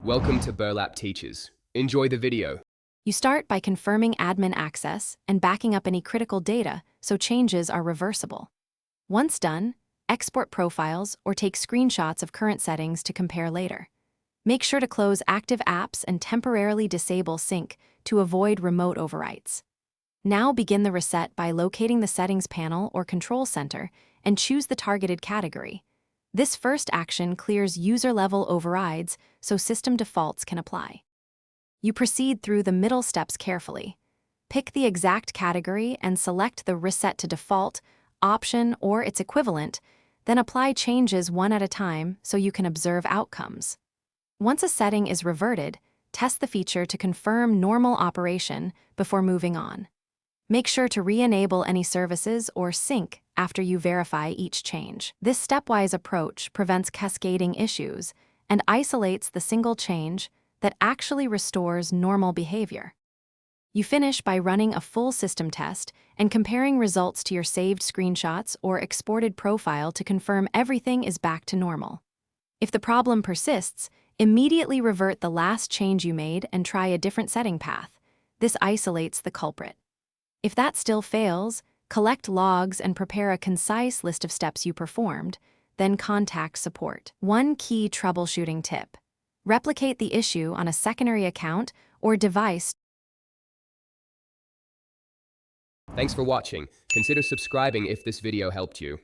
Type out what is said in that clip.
Welcome to Burlap Teachers. Enjoy the video. You start by confirming admin access and backing up any critical data so changes are reversible. Once done, export profiles or take screenshots of current settings to compare later. Make sure to close active apps and temporarily disable sync to avoid remote overwrites. Now begin the reset by locating the settings panel or control center and choose the targeted category. This first action clears user-level overrides so system defaults can apply. You proceed through the middle steps carefully. Pick the exact category and select the Reset to Default option or its equivalent, then apply changes one at a time so you can observe outcomes. Once a setting is reverted, test the feature to confirm normal operation before moving on. Make sure to re-enable any services or sync after you verify each change. This stepwise approach prevents cascading issues and isolates the single change that actually restores normal behavior. You finish by running a full system test and comparing results to your saved screenshots or exported profile to confirm everything is back to normal. If the problem persists, immediately revert the last change you made and try a different setting path. This isolates the culprit. If that still fails, collect logs and prepare a concise list of steps you performed, then contact support. One key troubleshooting tip: replicate the issue on a secondary account or device. Thanks for watching. Consider subscribing if this video helped you.